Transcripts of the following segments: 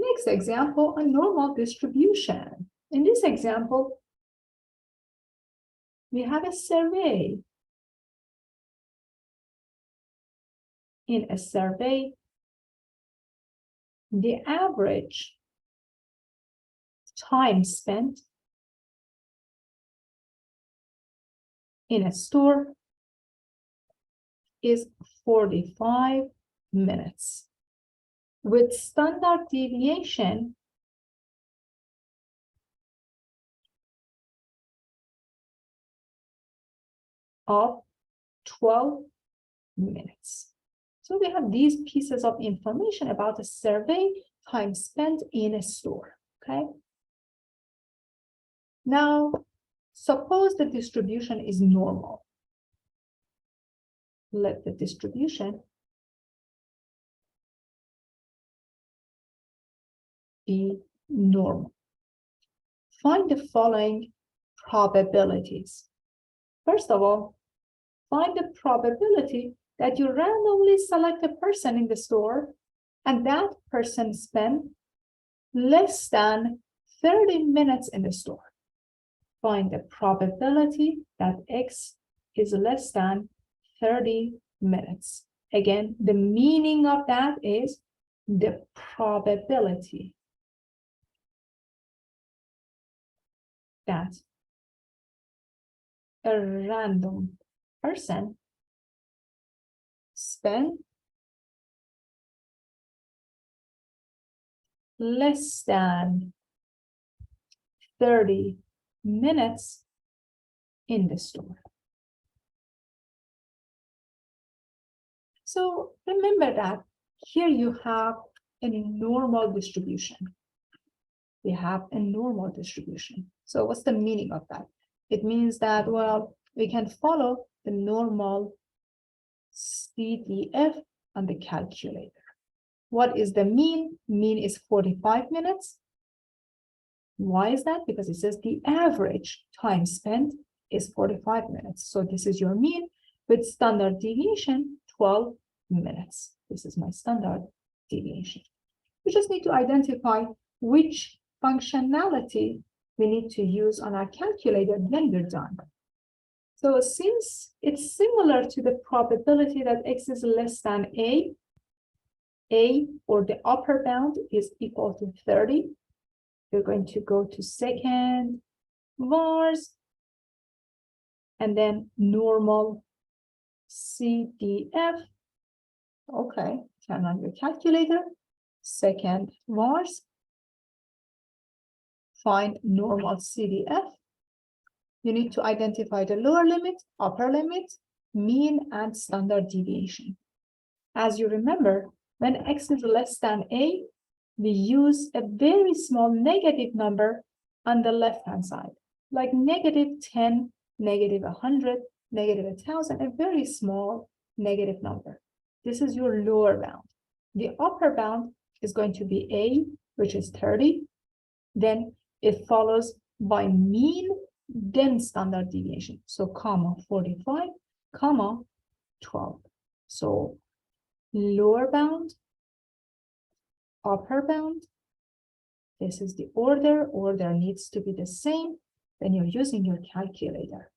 Next example, a normal distribution. In this example, we have a survey. In a survey, the average time spent in a store is 45 minutes, with standard deviation of 12 minutes. So we have these pieces of information about a survey time spent in a store, okay? Now, suppose the distribution is normal. Let the distribution be normal. Find the following probabilities. First of all, find the probability that you randomly select a person in the store and that person spent less than 30 minutes in the store. Find the probability that X is less than 30 minutes. Again, the meaning of that is the probability that a random person spend less than 30 minutes in the store. So remember that here you have a normal distribution. We have a normal distribution. So what's the meaning of that? It means that, well, we can follow the normal CDF on the calculator. What is the mean? Mean is 45 minutes. Why is that? Because it says the average time spent is 45 minutes. So this is your mean with standard deviation, 12 minutes. This is my standard deviation. We just need to identify which functionality we need to use on our calculator when we're done. So since it's similar to the probability that X is less than A or the upper bound is equal to 30, we're going to go to second vars and then normal CDF. Okay, turn on your calculator, second vars, find normal CDF. You need to identify the lower limit, upper limit, mean, and standard deviation. As you remember, when X is less than A, we use a very small negative number on the left-hand side, like -10, -100, -1000, a very small negative number. This is your lower bound. The upper bound is going to be A, which is 30. Then it follows by mean, then standard deviation. So comma 45, comma 12. So lower bound, upper bound. This is the order. Order needs to be the same when you're using your calculator.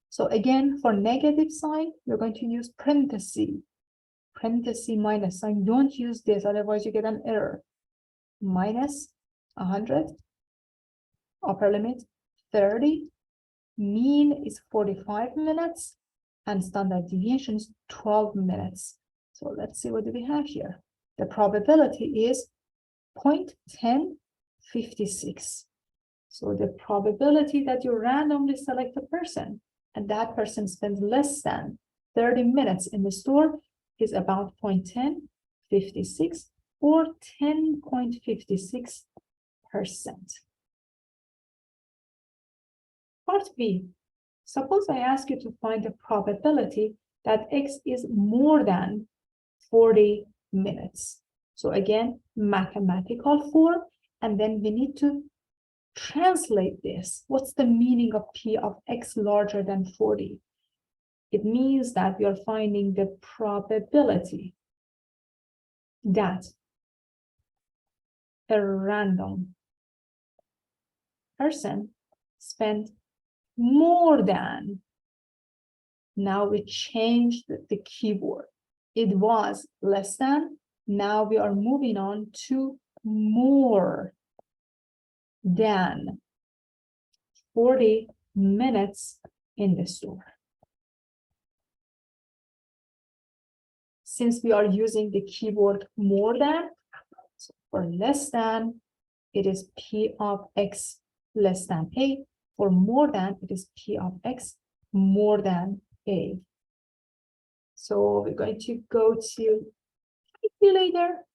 So again, for negative sign, you're going to use parenthesis minus sign. Don't use this, otherwise you get an error. Minus 100, upper limit 30, mean is 45 minutes, and standard deviation is 12 minutes. So let's see, what do we have here? The probability is 0.1056. So the probability that you randomly select a person and that person spends less than 30 minutes in the store is about 0.1056 or 10.56%. Part B. Suppose I ask you to find the probability that X is more than 40 minutes. So again, mathematical form, and then we need to translate this. What's the meaning of P of X larger than 40? It means that we are finding the probability that a random person spent more than. Now we changed the keyword. It was less than. Now we are moving on to more than 40 minutes in the store. Since we are using the keyword more than, so for less than, it is P of X less than A. For more than, it is P of X more than A. So we're going to go to calculator.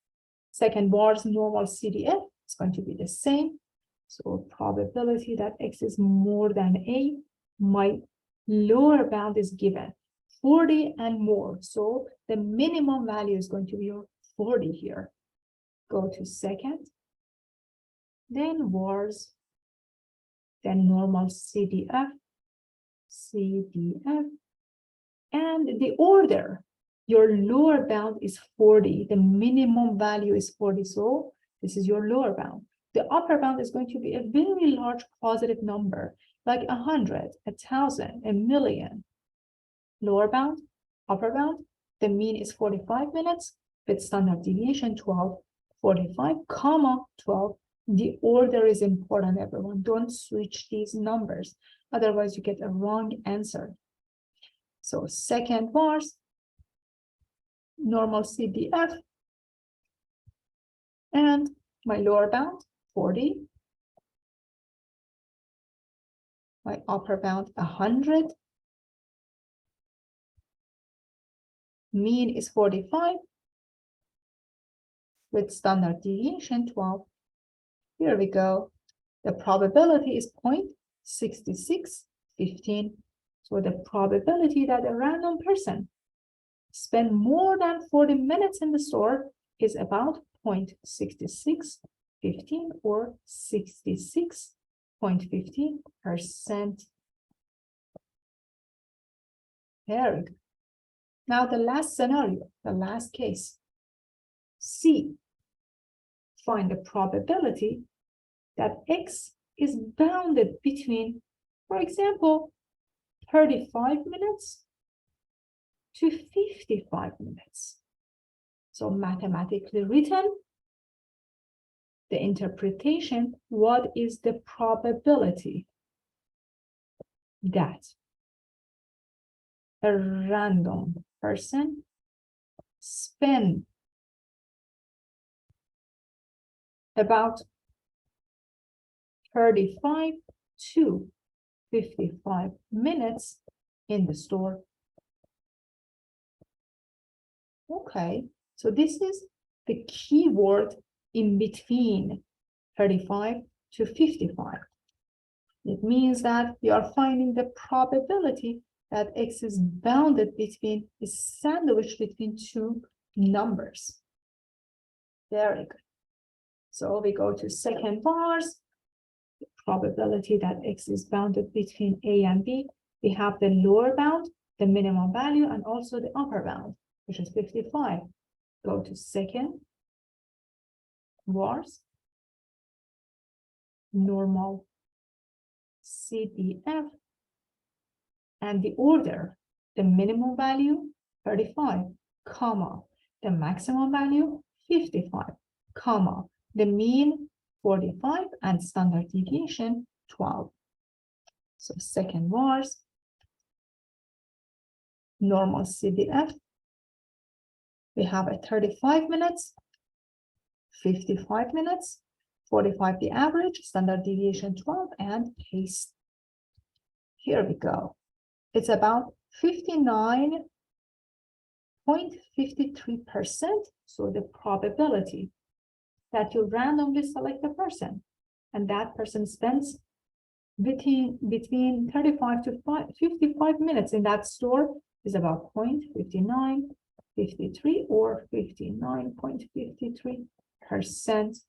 Second bar's normal CDF is going to be the same. So probability that X is more than A, my lower bound is given 40 and more. So the minimum value is going to be 40 here. Go to second, then vars, then normal CDF, and the order. Your lower bound is 40. The minimum value is 40. So this is your lower bound. The upper bound is going to be a very large positive number, like 100, 1,000, 1,000,000. Lower bound, upper bound, the mean is 45 minutes with standard deviation 12, 45, comma 12. The order is important, everyone. Don't switch these numbers. Otherwise, you get a wrong answer. So second vars, normal CDF, and my lower bound, 40. My upper bound, 100. Mean is 45 with standard deviation 12. Here we go. The probability is 0.6615. So the probability that a random person spend more than 40 minutes in the store is about 0.6615 or 66.15%. Very good. Now the last scenario, the last case. C. Find the probability that X is bounded between, for example, 35 minutes to 55 minutes. So mathematically written, the interpretation, what is the probability that a random person spend about 35 to 55 minutes in the store. Okay, so this is the keyword in between 35 to 55. It means that we are finding the probability that X is bounded between, is sandwiched between two numbers. Very good. So we go to second vars. The probability that X is bounded between A and B. We have the lower bound, the minimum value, and also the upper bound, which is 55. Go to second vars, normal CDF, and the order, the minimum value 35, comma, the maximum value 55, comma, the mean 45, and standard deviation 12. So second vars, normal CDF, we have a 35 minutes, 55 minutes, 45 the average, standard deviation 12, and paste. Here we go. It's about 59.53%. So the probability that you randomly select a person and that person spends between 35 to 55 minutes in that store is about 0.5953 or 59.53%.